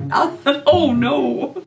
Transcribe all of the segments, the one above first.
Oh no.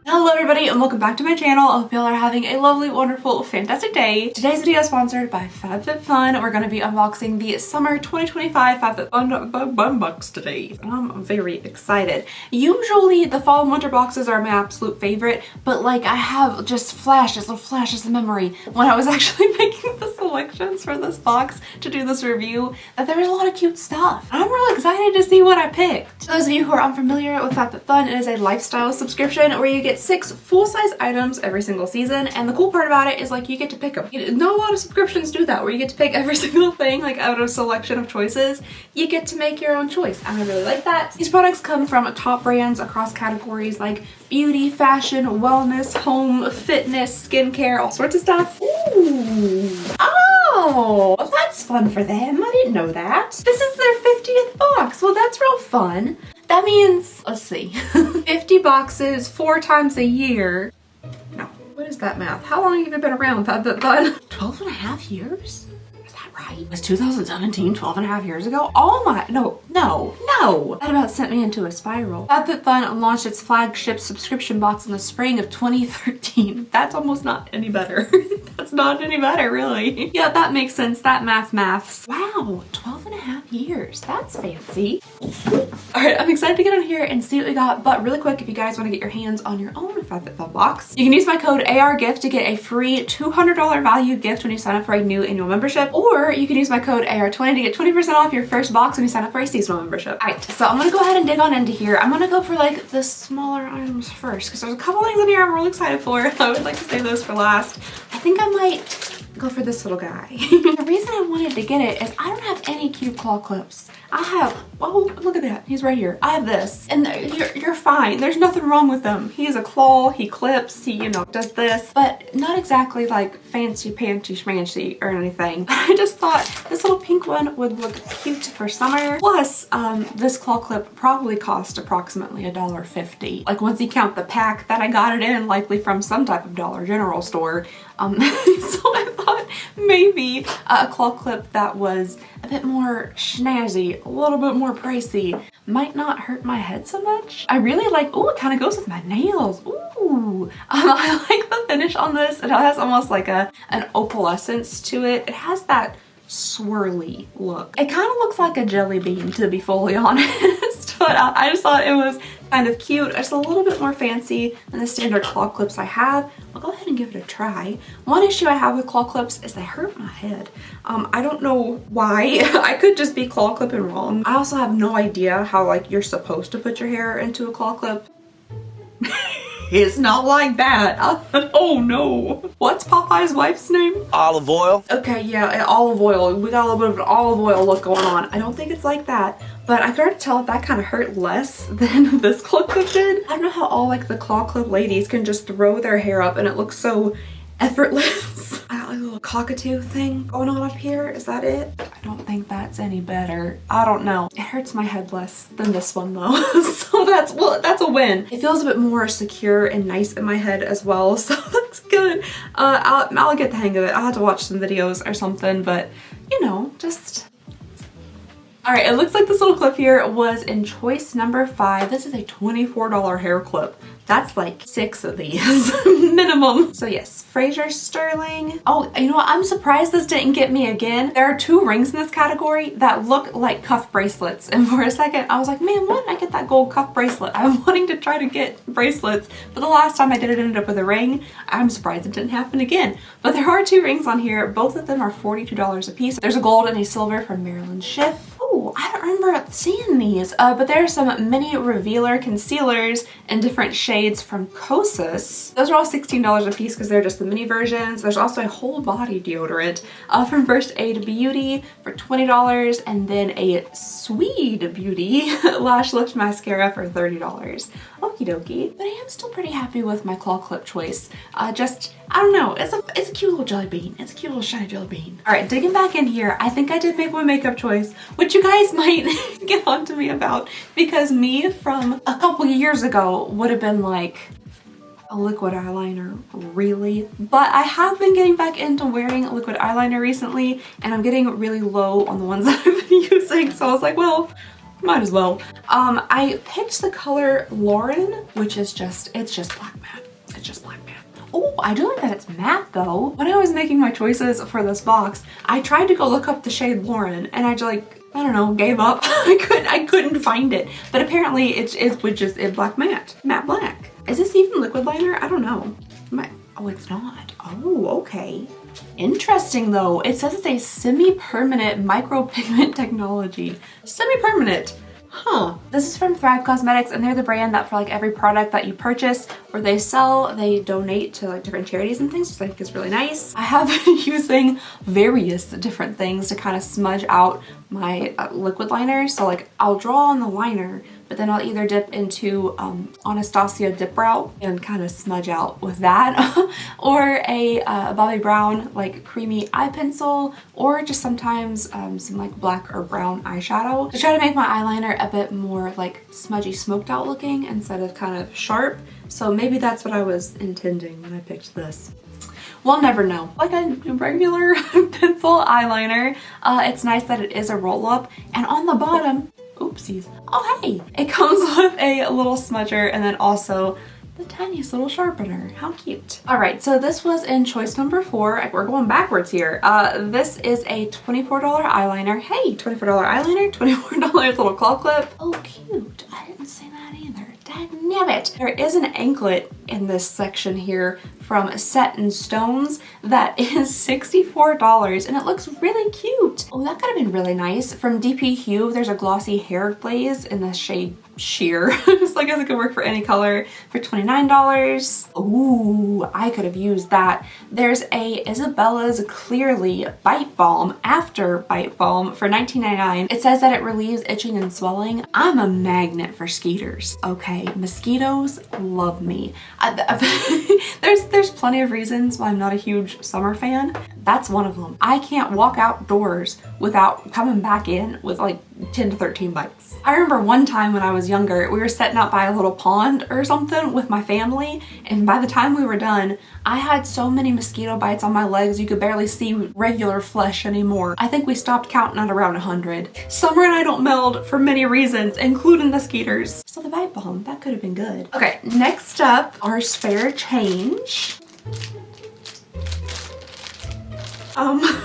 Hello everybody and welcome back to my channel. I hope y'all are having a lovely, wonderful, fantastic day. Today's video is sponsored by FabFitFun. We're going to be unboxing the summer 2025 FabFitFun box today. I'm very excited. Usually the fall and winter boxes are my absolute favorite, but like I have just little flashes of memory when I was actually making the selections for this box to do this review that there was a lot of cute stuff. I'm really excited to see what I picked. For those of you who are unfamiliar with FabFitFun, it is a lifestyle subscription where you get 6 full-size items every single season, and the cool part about it is like you get to pick them. Not a lot of subscriptions do that, where you get to pick every single thing like out of a selection of choices. You get to make your own choice. I really like that. These products come from top brands across categories like beauty, fashion, wellness, home, fitness, skincare, all sorts of stuff. Ooh. Oh, that's fun for them. I didn't know that. This is their 50th box. Well, that's real fun. That means, let's see, 50 boxes 4 times a year. No, what is that math? How long have you been around, FabFitFun? 12 and a half years? Is that right? Was 2017 12 and a half years ago? Oh my, no. That about sent me into a spiral. FabFitFun launched its flagship subscription box in the spring of 2013. That's almost not any better. That's not any better, really. Yeah, that makes sense. That maths. Wow, 12 and a half years. That's fancy. All right, I'm excited to get on here and see what we got, but really quick, if you guys want to get your hands on your own FabFitFun box, you can use my code ARGIFT to get a free $200 value gift when you sign up for a new annual membership, or you can use my code AR20 to get 20% off your first box when you sign up for a seasonal membership. All right, so I'm gonna go ahead and dig on into here. I'm gonna go for like the smaller items first, because there's a couple things in here I'm really excited for. I would like to save those for last. I think I might go for this little guy. The reason I wanted to get it is I don't have any cute claw clips. I have, oh, look at that. He's right here. I have this. And you're fine. There's nothing wrong with him. He's a claw, he clips, he, you know, does this, but not exactly like fancy panty schmancy or anything. I just thought this little pink one would look cute for summer. Plus, this claw clip probably cost approximately $1.50. Like once you count the pack that I got it in, likely from some type of Dollar General store. So I thought maybe a claw clip that was a bit more snazzy, a little bit more pricey, might not hurt my head so much. I really like, ooh, it kind of goes with my nails. Ooh, I like the finish on this. It has almost like an opalescence to it. It has that swirly look. It kind of looks like a jelly bean, to be fully honest, but I just thought it was kind of cute. It's a little bit more fancy than the standard claw clips I have. I'll go ahead and give it a try. One issue I have with claw clips is they hurt my head. I don't know why. I could just be claw clipping wrong. I also have no idea how like you're supposed to put your hair into a claw clip. It's not like that. Oh no. What's Popeye's wife's name? Olive oil. Okay, yeah, olive oil. We got a little bit of an olive oil look going on. I don't think it's like that, but I could already tell that kind of hurt less than this claw clip did. I don't know how all like the claw clip ladies can just throw their hair up and it looks so effortless. I got like a little cockatoo thing going on up here. Is that it? I don't think that's any better. I don't know. It hurts my head less than this one though. So that's a win. It feels a bit more secure and nice in my head as well. So that's good. I'll get the hang of it. I'll have to watch some videos or something, but you know, just. All right, it looks like this little clip here was in choice number 5. This is a $24 hair clip. That's like 6 of these minimum. So yes, Fraser Sterling. Oh, you know what? I'm surprised this didn't get me again. There are 2 rings in this category that look like cuff bracelets. And for a second, I was like, man, why didn't I get that gold cuff bracelet? I'm wanting to try to get bracelets, but the last time I did it ended up with a ring. I'm surprised it didn't happen again. But there are 2 rings on here. Both of them are $42 a piece. There's a gold and a silver from Marilyn Schiff. Oh, I don't remember seeing these, but there are some mini revealer concealers in different shades from Kosas. Those are all $16 a piece because they're just the mini versions. There's also a whole body deodorant from First Aid Beauty for $20, and then a Swede Beauty lash lift mascara for $30. Okie dokie. But I am still pretty happy with my claw clip choice. I don't know, it's a cute little jelly bean. It's a cute little shiny jelly bean. All right, digging back in here, I think I did make one makeup choice, which you guys might get on to me about, because me from a couple years ago would have been like, a liquid eyeliner, really? But I have been getting back into wearing liquid eyeliner recently, and I'm getting really low on the ones that I've been using, so I was like, well, might as well. I picked the color Lauren, which is it's just black matte. It's just black matte. Oh, I do like that it's matte though. When I was making my choices for this box, I tried to go look up the shade Lauren, and I don't know, gave up. I couldn't find it. But apparently it's black matte black. Is this even liquid liner? I don't know. Oh, it's not. Oh, okay. Interesting though. It says it's a semi-permanent micropigment technology. Semi-permanent. Huh. This is from FAB Cosmetics, and they're the brand that for like every product that you purchase or they sell, they donate to like different charities and things, which I think is really nice. I have been using various different things to kind of smudge out my liquid liner. So like I'll draw on the liner, but then I'll either dip into Anastasia Dip Brow and kind of smudge out with that, or a Bobbi Brown like creamy eye pencil, or just sometimes some like black or brown eyeshadow to try to make my eyeliner a bit more like smudgy, smoked out looking instead of kind of sharp. So maybe that's what I was intending when I picked this. We'll never know. Like a regular pencil eyeliner, it's nice that it is a roll up, and on the bottom, oopsies. Oh, hey, it comes with a little smudger and then also the tiniest little sharpener. How cute. All right, so this was in choice number 4. We're going backwards here. This is a $24 eyeliner. Hey, $24 eyeliner, $24 little claw clip. Oh, cute. I didn't say that either. Dagnabbit. There is an anklet in this section here from Set in Stones that is $64, and it looks really cute. Oh, that could have been really nice. From DP Hue, there's a glossy hair glaze in the shade Sheer. So I guess it could work for any color for $29. Ooh, I could have used that. There's a Isabella's Clearly Bite Balm After Bite Balm for $19.99. It says that it relieves itching and swelling. I'm a magnet for skeeters, okay? Mosquitoes love me. There's plenty of reasons why I'm not a huge summer fan. That's one of them. I can't walk outdoors without coming back in with like 10 to 13 bites. I remember one time when I was younger, we were setting up by a little pond or something with my family, and by the time we were done, I had so many mosquito bites on my legs you could barely see regular flesh anymore. I think we stopped counting at around 100. Summer and I don't meld for many reasons, including the skeeters. So the bite balm, that could have been good. Okay, next up, our spare change.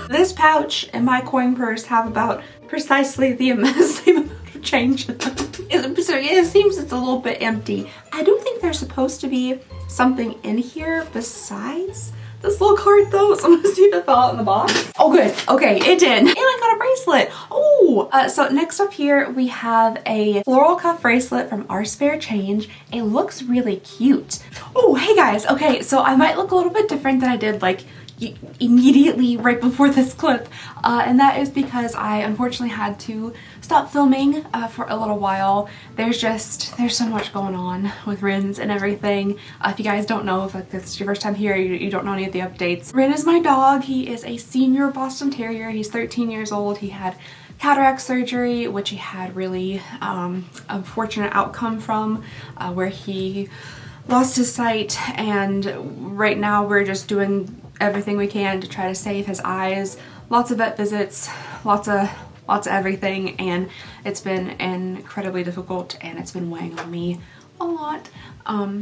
This pouch and my coin purse have about precisely the same amount of change in them. So it seems it's a little bit empty. I do think there's supposed to be something in here besides this little card though, so I'm gonna see if it fell out in the box. Oh good, okay, it did. And I got a bracelet. Oh, so next up here we have a floral cuff bracelet from Our Spare Change. It looks really cute. Oh, hey guys, okay, so I might look a little bit different than I did like immediately right before this clip, and that is because I unfortunately had to stop filming for a little while. There's so much going on with Rin and everything. If you guys don't know, if like this is your first time here, you don't know any of the updates. Rin is my dog. He is a senior Boston Terrier. He's 13 years old. He had cataract surgery, which he had really unfortunate outcome from, where he lost his sight, and right now we're just doing everything we can to try to save his eyes. Lots of vet visits, lots of everything, and it's been incredibly difficult, and it's been weighing on me a lot.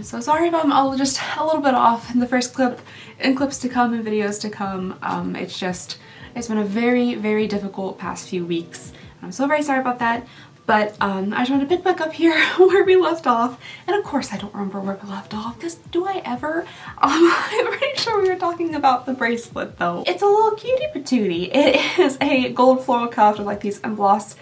So sorry if I'm just a little bit off in the first clip, in clips to come and videos to come. It's been a very, very difficult past few weeks. I'm so very sorry about that. But I just want to pick back up here where we left off. And of course I don't remember where we left off, because do I ever? I'm pretty sure we were talking about the bracelet though. It's a little cutie patootie. It is a gold floral cuff with like these embossed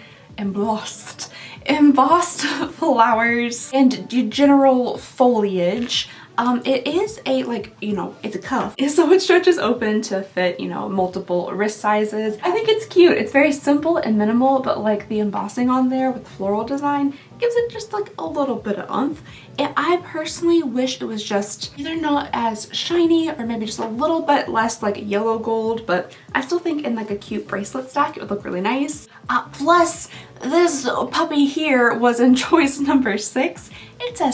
flowers and general foliage. It is a, like, you know, it's a cuff, so it stretches open to fit, you know, multiple wrist sizes. I think it's cute. It's very simple and minimal, but like the embossing on there with the floral design gives it just like a little bit of oomph. And I personally wish it was just either not as shiny or maybe just a little bit less like yellow gold, but I still think in like a cute bracelet stack it would look really nice. Plus, this puppy here was in choice number 6. It's a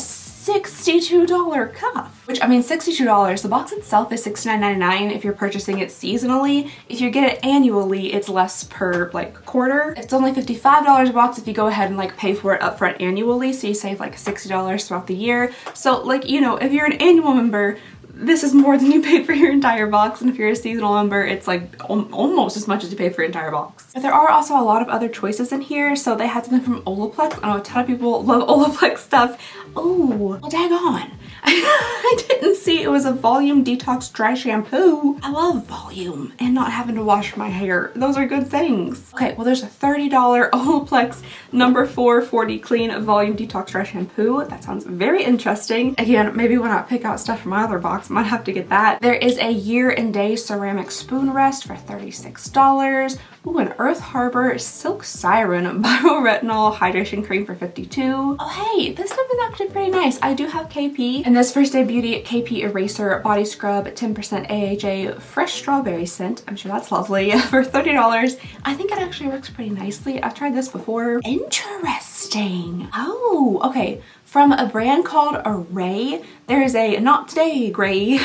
$62 cuff, which I mean, $62. The box itself is $69.99 if you're purchasing it seasonally. If you get it annually, it's less per like quarter. It's only $55 a box if you go ahead and like pay for it upfront annually, so you save like $60 throughout the year. So like, you know, if you're an annual member, this is more than you paid for your entire box, and if you're a seasonal member, it's like almost as much as you pay for your entire box. But there are also a lot of other choices in here. So they had something from Olaplex. I know a ton of people love Olaplex stuff. Oh, well, daggone. I didn't see it was a volume detox dry shampoo. I love volume and not having to wash my hair. Those are good things. Okay, well, there's a $30 Olaplex number 440 clean volume detox dry shampoo. That sounds very interesting. Again, maybe when I pick out stuff from my other box, I might have to get that. There is a year and day ceramic spoon rest for $36. Ooh, an Earth Harbor Silk Siren Bioretinol Hydration Cream for $52. Oh, hey, this stuff is actually pretty nice. I do have KP. And this First Day Beauty KP Eraser Body Scrub 10% AHA Fresh Strawberry Scent. I'm sure that's lovely. For $30. I think it actually works pretty nicely. I've tried this before. Interesting. Oh, okay. From a brand called Array, there is a Not Today Gray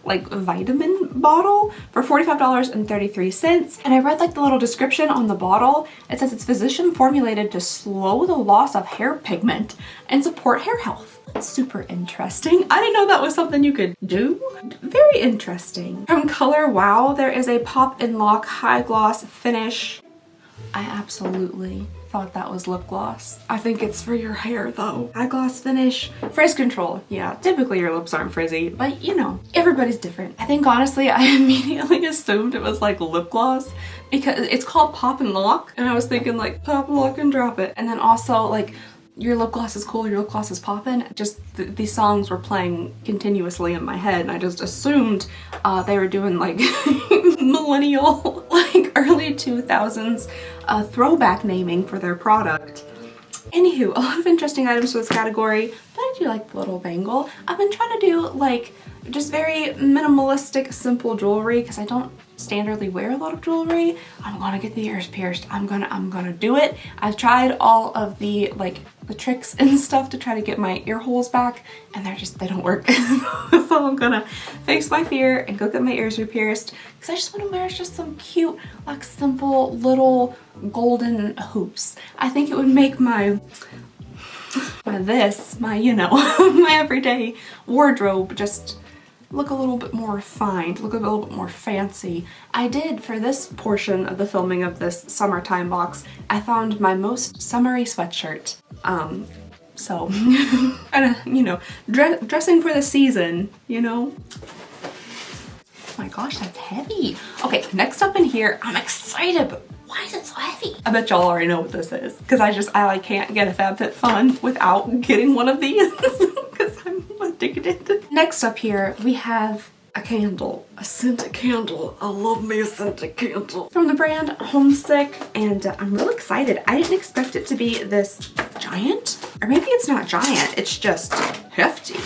like vitamin bottle for $45.33. And I read like the little description on the bottle. It says it's physician formulated to slow the loss of hair pigment and support hair health. That's super interesting. I didn't know that was something you could do. Very interesting. From Color Wow, there is a Pop and Lock High Gloss Finish. I absolutely thought that was lip gloss. I think it's for your hair though. High gloss finish. Frizz control. Yeah, typically your lips aren't frizzy, but you know, everybody's different. I think honestly, I immediately assumed it was like lip gloss because it's called Pop and Lock, and I was thinking like pop, lock, and drop it. And then also like, your lip gloss is cool, your lip gloss is poppin'. Just these songs were playing continuously in my head, and I just assumed they were doing like millennial, like early 2000s throwback naming for their product. Anywho, a lot of interesting items for this category, but I do like the little bangle. I've been trying to do like just very minimalistic, simple jewelry because I don't standardly wear a lot of jewelry. I'm gonna get the ears pierced. I'm gonna do it. I've tried all of the like the tricks and stuff to try to get my ear holes back, and they don't work. So I'm gonna face my fear and go get my ears repierced because I just want to wear just some cute, like simple little golden hoops. I think it would make my you know, my everyday wardrobe just look a little bit more refined, look a little bit more fancy. I did, for this portion of the filming of this summertime box, I found my most summery sweatshirt. So, kinda, you know, dressing for the season, you know? Oh my gosh, that's heavy. Okay, next up in here, I'm excited, but why is it so heavy? I bet y'all already know what this is, because I like can't get a FabFitFun without getting one of these, because I'm addicted. Next up here, we have a candle, a scented candle. I love me a scented candle. From the brand Homesick, and I'm really excited. I didn't expect it to be this giant, or maybe it's not giant, it's just hefty.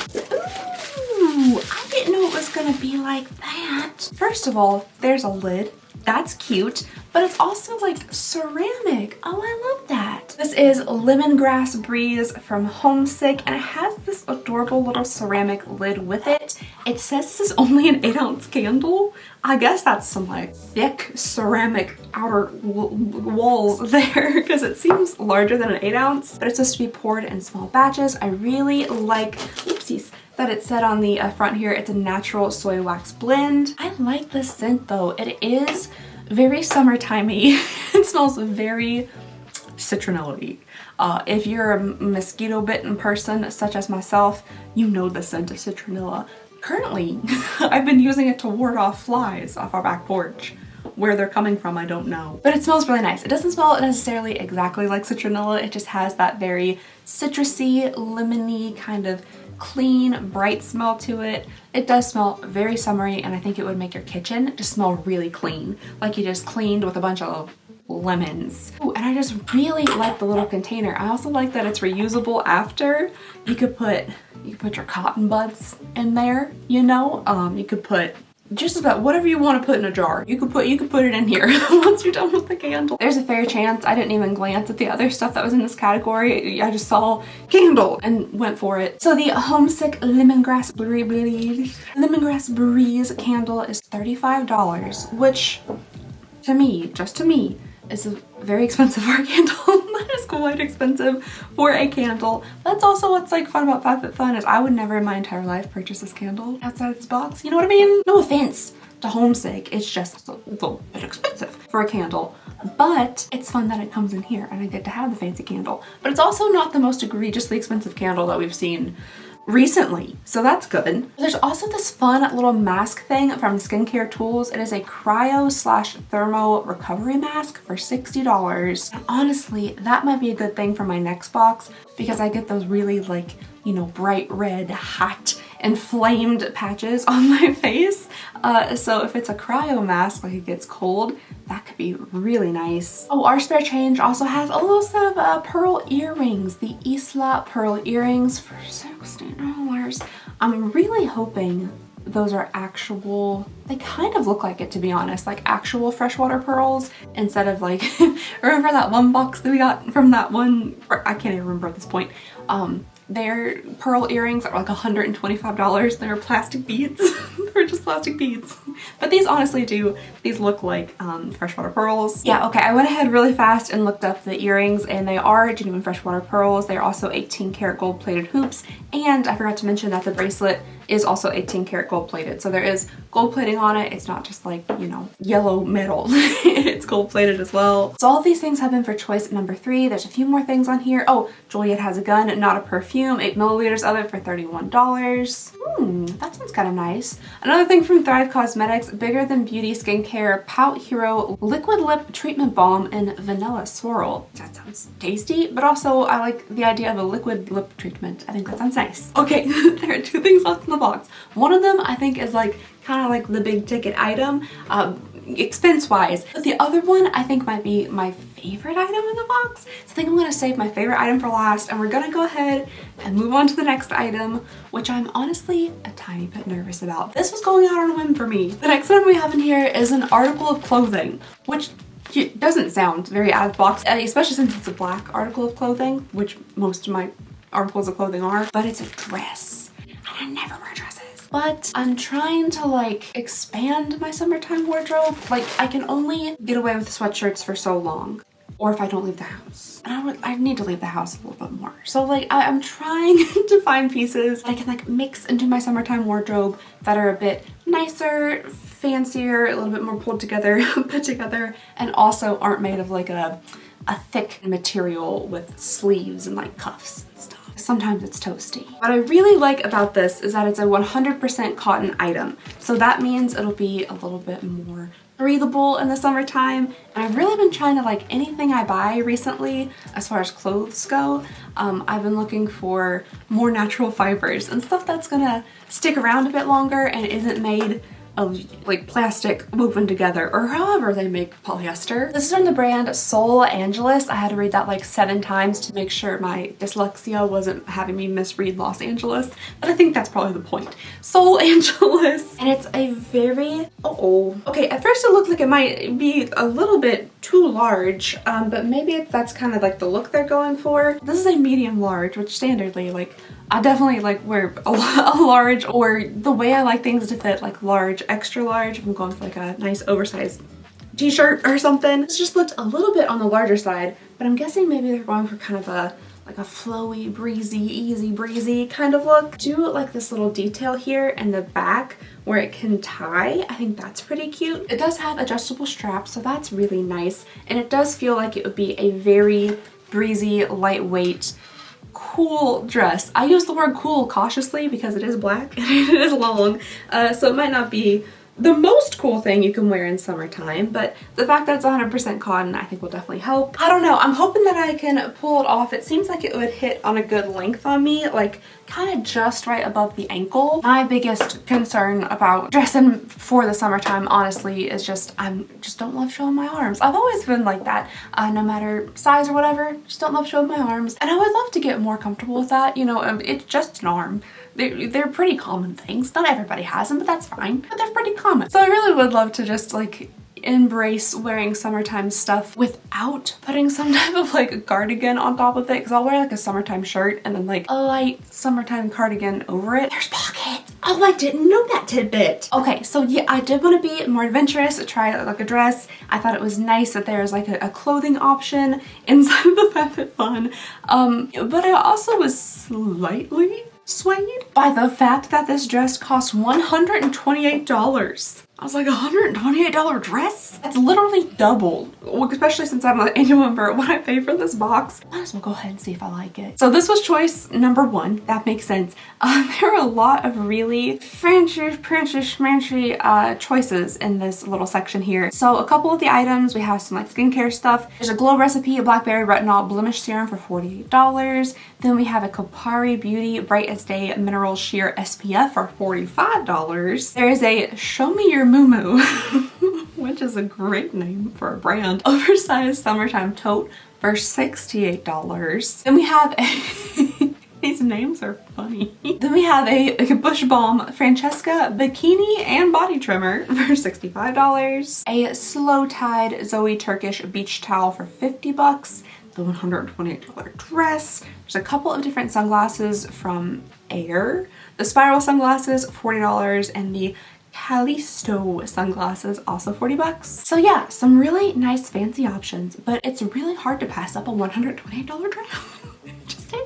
Ooh, I didn't know it was gonna be like that. First of all, there's a lid. That's cute, but it's also like ceramic. Oh, I love that. This is Lemongrass Breeze from Homesick, and it has this adorable little ceramic lid with it. It says this is only an 8-ounce candle. I guess that's some like thick ceramic outer walls there, because it seems larger than an 8-ounce, but it's supposed to be poured in small batches. I really like, oopsies, that it said on the front here, it's a natural soy wax blend. I like this scent though. It is very summertimey. It smells very citronella-y. If you're a mosquito bitten person such as myself, you know the scent of citronella. Currently, I've been using it to ward off flies off our back porch. Where they're coming from, I don't know. But it smells really nice. It doesn't smell necessarily exactly like citronella. It just has that very citrusy, lemony, kind of clean, bright smell to it. It does smell very summery, and I think it would make your kitchen just smell really clean. Like you just cleaned with a bunch of lemons. Ooh, and I just really like the little container. I also like that it's reusable after. You could put your cotton buds in there, you know? You could put just about whatever you want to put in a jar. You could put it in here once you're done with the candle. There's a fair chance I didn't even glance at the other stuff that was in this category. I just saw candle and went for it. So the Homesick Lemongrass Breeze candle is $35, which to me, just to me, is very expensive for a candle. That is quite expensive for a candle. That's also what's like fun about FabFitFun is I would never in my entire life purchase this candle outside of this box. You know what I mean? No offense to Homesick, it's just a little bit expensive for a candle. But it's fun that it comes in here and I get to have the fancy candle. But it's also not the most egregiously expensive candle that we've seen recently, so that's good. There's also this fun little mask thing from Skincare Tools. It is a cryo/thermo recovery mask for $60. And honestly, that might be a good thing for my next box because I get those really like, you know, bright red, hot, inflamed patches on my face. So if it's a cryo mask, like it gets cold, that could be really nice. Oh, our spare change also has a little set of pearl earrings, the Isla pearl earrings for $60. I'm really hoping those are actual, they kind of look like it to be honest, like actual freshwater pearls instead of like, remember that one box that we got from that one, I can't even remember at this point. Their pearl earrings are like $125. They're plastic beads. They're just plastic beads. But these honestly do, these look like freshwater pearls. Yeah, okay, I went ahead really fast and looked up the earrings and they are genuine freshwater pearls. They're also 18 karat gold plated hoops. And I forgot to mention that the bracelet is also 18 karat gold plated. So there is gold plating on it. It's not just like, you know, yellow metal. It's gold plated as well. So all of these things have been for choice number 3. There's a few more things on here. Oh, Juliet Has a Gun, not a perfume, 8 milliliters of it for $31. That sounds kind of nice. Another thing from Thrive Cosmetics, Bigger Than Beauty Skincare Pout Hero Liquid Lip Treatment Balm in Vanilla Swirl. That sounds tasty, but also I like the idea of a liquid lip treatment. I think that sounds nice. Okay, there are 2 things left in the box. One of them I think is like kind of like the big ticket item, expense wise, but the other one I think might be my favorite item in the box. So I think I'm gonna save my favorite item for last and we're gonna go ahead and move on to the next item, which I'm honestly a tiny bit nervous about. This was going out on a whim for me. The next one we have in here is an article of clothing, which it doesn't sound very out of the box, especially since it's a black article of clothing, which most of my articles of clothing are, but it's a dress. And I never wear dresses. But I'm trying to like expand my summertime wardrobe. Like I can only get away with sweatshirts for so long, or if I don't leave the house. And I need to leave the house a little bit more. So like I'm trying to find pieces that I can like mix into my summertime wardrobe that are a bit nicer, fancier, a little bit more pulled together, put together, and also aren't made of like a thick material with sleeves and like cuffs and stuff. Sometimes it's toasty. What I really like about this is that it's a 100% cotton item. So that means it'll be a little bit more breathable in the summertime. And I've really been trying to like anything I buy recently as far as clothes go. I've been looking for more natural fibers and stuff that's gonna stick around a bit longer and isn't made of like plastic woven together or however they make polyester. This is from the brand Sol Angeles. I had to read that like 7 times to make sure my dyslexia wasn't having me misread Los Angeles, but I think that's probably the point. Sol Angeles. And it's a very, okay, at first it looked like it might be a little bit too large, but maybe that's kind of like the look they're going for. This is a medium large, which standardly like I definitely like wear a large, or the way I like things to fit, like large, extra large. If I'm going for like a nice oversized t-shirt or something. This just looked a little bit on the larger side, but I'm guessing maybe they're going for kind of a like a flowy, breezy, easy breezy kind of look. Do like this little detail here in the back where it can tie. I think that's pretty cute. It does have adjustable straps, so that's really nice. And it does feel like it would be a very breezy, lightweight, cool dress. I use the word cool cautiously because it is black and it is long, so it might not be the most cool thing you can wear in summertime, but the fact that it's 100% cotton I think will definitely help. I don't know, I'm hoping that I can pull it off. It seems like it would hit on a good length on me, like kind of just right above the ankle. My biggest concern about dressing for the summertime honestly is just I just don't love showing my arms. I've always been like that, no matter size or whatever, just don't love showing my arms, and I would love to get more comfortable with that. You know, it's just an arm. they're pretty common things. Not everybody has them, but that's fine. But they're pretty common. So I really would love to just like embrace wearing summertime stuff without putting some type of like cardigan on top of it, because I'll wear like a summertime shirt and then like a light summertime cardigan over it. There's pockets. Oh, I didn't know that tidbit. Okay, so yeah, I did want to be more adventurous, try like a dress. I thought it was nice that there's like a clothing option inside the FabFitFun. But I also was slightly swayed by the fact that this dress cost $128. I was like, $128 dress? That's literally double, especially since I'm an annual member. What I pay for this box, might as well go ahead and see if I like it. So this was choice number one. That makes sense. There are a lot of really fancy, princess, schmancy choices in this little section here. So a couple of the items, we have some like skincare stuff. There's a glow recipe, a blackberry retinol blemish serum for $48. Then we have a Kopari Beauty Bright as Day Mineral Sheer SPF for $45. There is a Show Me Your Moo, which is a great name for a brand, oversized summertime tote for $68. Then we have a these names are funny. Then we have a Bush Balm Francesca bikini and body trimmer for $65. A Slow Tide Zoe Turkish beach towel for $50. The $128 dress. There's a couple of different sunglasses from Air. The spiral sunglasses, $40, and the Callisto sunglasses, also $40. So yeah, some really nice fancy options, but it's really hard to pass up a $128 dress. It just is.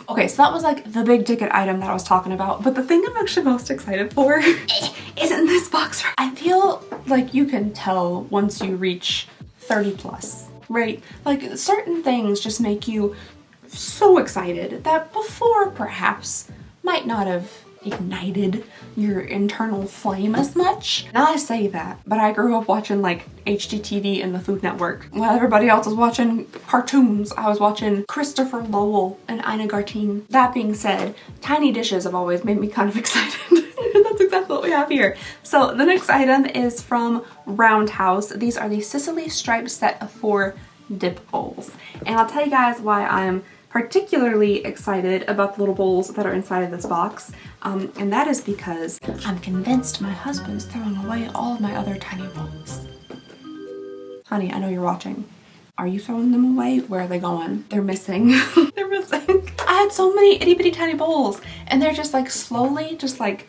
Okay, so that was like the big ticket item that I was talking about, but the thing I'm actually most excited for is in this box. I feel like you can tell once you reach 30 plus, right? Like certain things just make you so excited that before perhaps might not have ignited your internal flame as much. Now I say that, but I grew up watching like HGTV and the Food Network. While everybody else was watching cartoons, I was watching Christopher Lowell and Ina Garten. That being said, tiny dishes have always made me kind of excited. That's exactly what we have here. So the next item is from Roundhouse. These are the Sicily striped set of 4 dip bowls. And I'll tell you guys why I'm particularly excited about the little bowls that are inside of this box. And that is because I'm convinced my husband's throwing away all of my other tiny bowls. Honey, I know you're watching. Are you throwing them away? Where are they going? They're missing. They're missing. I had so many itty bitty tiny bowls and they're just like slowly just like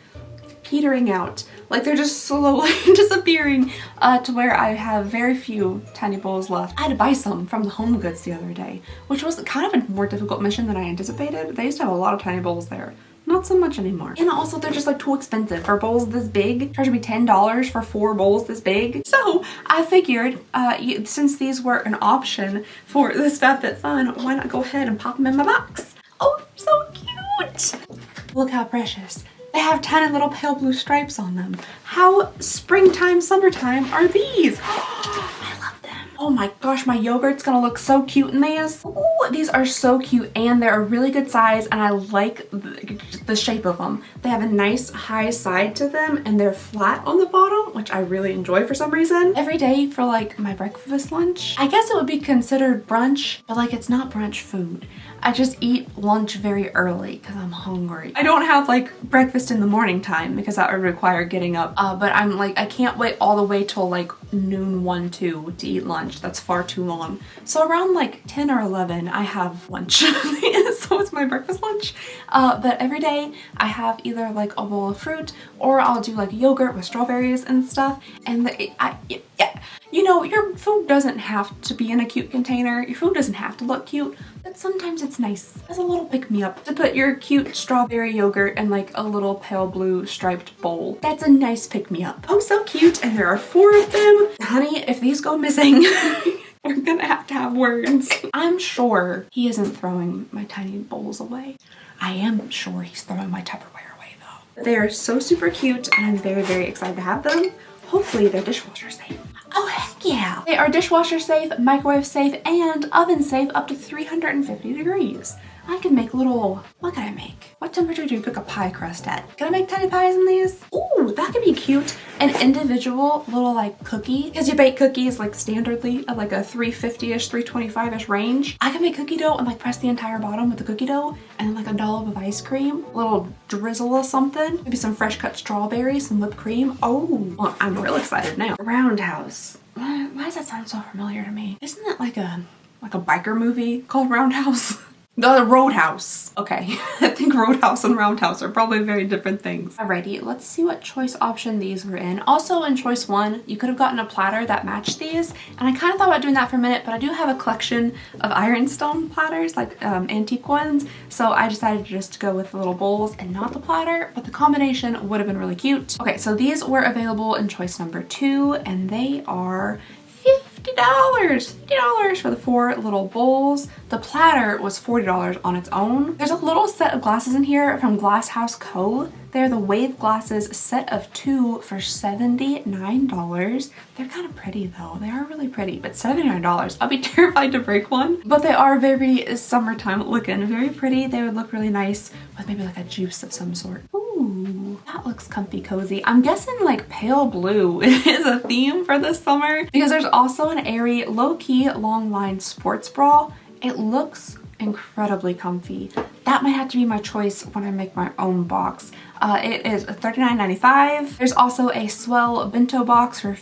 petering out. Like they're just slowly disappearing to where I have very few tiny bowls left. I had to buy some from the Home Goods the other day, which was kind of a more difficult mission than I anticipated. They used to have a lot of tiny bowls there. Not so much anymore. And also they're just like too expensive for bowls this big. Charging me $10 for 4 bowls this big. So I figured since these were an option for this FabFitFun, why not go ahead and pop them in my box? Oh, so cute. Look how precious. They have tiny little pale blue stripes on them. How springtime, summertime are these? I love them. Oh my gosh, my yogurt's gonna look so cute in these. Ooh, these are so cute and they're a really good size and I like the shape of them. They have a nice high side to them and they're flat on the bottom, which I really enjoy for some reason. Every day for like my breakfast lunch, I guess it would be considered brunch, but like it's not brunch food. I just eat lunch very early because I'm hungry. I don't have like breakfast in the morning time because that would require getting up. But I'm like, I can't wait all the way till like noon, 1, 2 to eat lunch. That's far too long. So around like 10 or 11, I have lunch. So it's my breakfast lunch. But every day I have either like a bowl of fruit or I'll do like yogurt with strawberries and stuff. And you know, your food doesn't have to be in a cute container. Your food doesn't have to look cute, but sometimes it's nice as a little pick-me-up to put your cute strawberry yogurt in like a little pale blue striped bowl. That's a nice pick-me-up. Oh, so cute. And there are 4 of them. Honey, if these go missing, we're gonna have to have words. I'm sure he isn't throwing my tiny bowls away. I am sure he's throwing my Tupperware away though. They are so super cute and I'm very, very excited to have them. Hopefully they're dishwasher safe. Oh heck yeah! They are dishwasher safe, microwave safe, and oven safe up to 350 degrees, I can make little, what can I make? What temperature do you cook a pie crust at? Can I make tiny pies in these? Ooh, that could be cute. An individual little like cookie, because you bake cookies like standardly at like a 350-ish, 325-ish range. I can make cookie dough and like press the entire bottom with the cookie dough and then like a dollop of ice cream, a little drizzle of something, maybe some fresh cut strawberries, some whipped cream. Oh, well, I'm real excited now. Roundhouse. Why does that sound so familiar to me? Isn't that like a biker movie called Roundhouse? The Roadhouse. Okay, I think Roadhouse and Roundhouse are probably very different things. Alrighty, let's see what choice option these were in. Also in choice 1, you could have gotten a platter that matched these, and I kind of thought about doing that for a minute, but I do have a collection of ironstone platters, like antique ones, so I decided just to go with the little bowls and not the platter, but the combination would have been really cute. Okay, so these were available in choice number 2, and they are $50 for the 4 little bowls. The platter was $40 on its own. There's a little set of glasses in here from Glass House Co. They're the wave glasses set of 2 for $79. They're kind of pretty though. They are really pretty, but $79. I'll be terrified to break one, but they are very summertime looking, very pretty. They would look really nice with maybe like a juice of some sort. Ooh, that looks comfy cozy. I'm guessing like pale blue is a theme for this summer because there's also an airy low-key long line sports bra. It looks incredibly comfy. That might have to be my choice when I make my own box. It is $39.95. There's also a Swell bento box for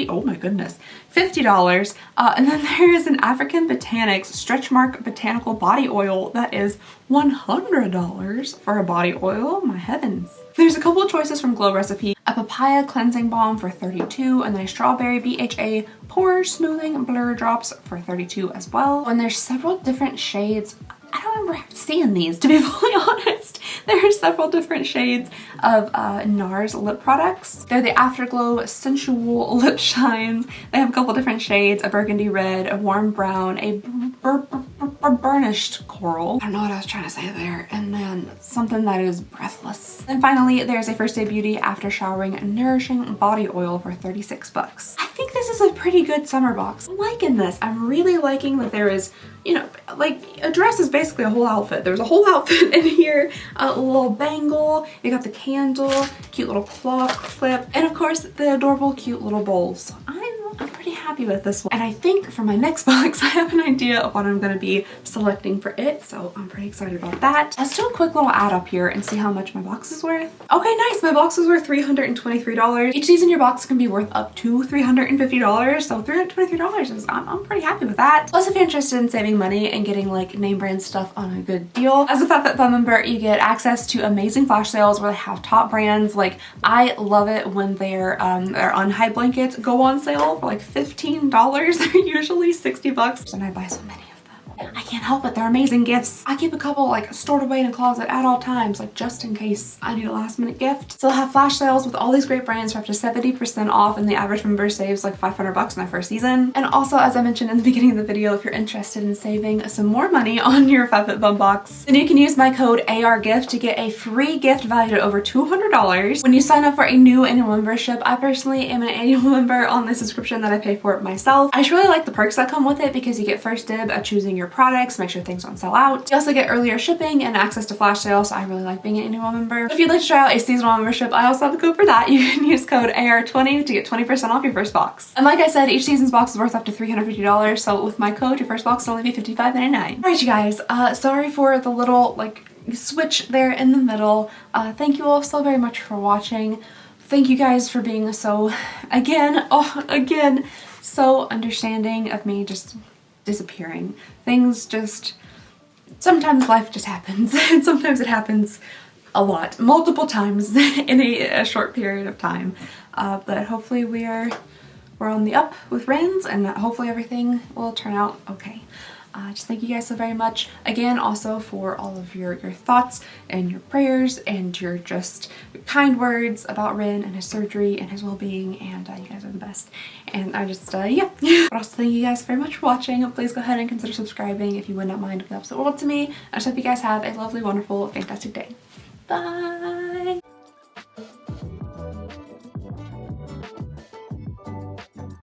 oh my goodness, $50. And then there is an African Botanics Stretch Mark Botanical Body Oil that is $100 for a body oil. My heavens. There's a couple of choices from Glow Recipe. A papaya cleansing balm for $32, and then a strawberry BHA pore smoothing blur drops for $32 as well. And there's several different shades. I don't remember seeing these, to be fully honest. There are several different shades of NARS lip products. They're the Afterglow Sensual Lip Shines. They have a couple different shades, a burgundy red, a warm brown, a burnished coral. I don't know what I was trying to say there. And then something that is breathless. And finally, there's a First Day Beauty After Showering Nourishing Body Oil for $36. I think this is a pretty good summer box. I'm liking this. I'm really liking that there is, you know, like a dress is basically a whole outfit. There's a whole outfit in here, a little bangle, you got the candle, cute little clock clip, and of course the adorable cute little bowls. So I'm pretty happy with this one. And I think for my next box, I have an idea of what I'm gonna be selecting for it. So I'm pretty excited about that. Let's do a quick little add up here and see how much my box is worth. Okay, nice. My box was worth $323. Each season your box can be worth up to $350. So $323 is, I'm pretty happy with that. Plus, if you're interested in saving money and getting like name brand stuff on a good deal, as a FabFitFun member, you get access to amazing flash sales where they have top brands. Like I love it when their unhide blankets go on sale for like $15. They're usually $60, and I buy so many of them. I can't help it, they're amazing gifts. I keep a couple like stored away in a closet at all times, like just in case I need a last minute gift. So they'll have flash sales with all these great brands for up to 70% off, and the average member saves like $500 in their first season. And also, as I mentioned in the beginning of the video, if you're interested in saving some more money on your FabFitFun box, then you can use my code ARGIFT to get a free gift valued at over $200 when you sign up for a new annual membership. I personally am an annual member on the subscription that I pay for myself. I just really like the perks that come with it because you get first dib at choosing your products, make sure things don't sell out. You also get earlier shipping and access to flash sales, so I really like being an annual member. If you'd like to try out a seasonal membership, I also have a code for that. You can use code AR20 to get 20% off your first box. And like I said, each season's box is worth up to $350, so with my code, your first box will only be $55.99. Alright you guys, sorry for the little like switch there in the middle. Thank you all so very much for watching. Thank you guys for being so, again, so understanding of me just disappearing. Things just, sometimes life just happens, and sometimes it happens a lot, multiple times in a short period of time. But hopefully we're on the up with Rins, and hopefully everything will turn out okay. Just thank you guys so very much. Again, also for all of your thoughts and your prayers and your just kind words about Rin and his surgery and his well-being, and you guys are the best. And I just, yeah. But also thank you guys very much for watching. Please go ahead and consider subscribing if you would not mind. It would help the world to me. I just hope you guys have a lovely, wonderful, fantastic day. Bye!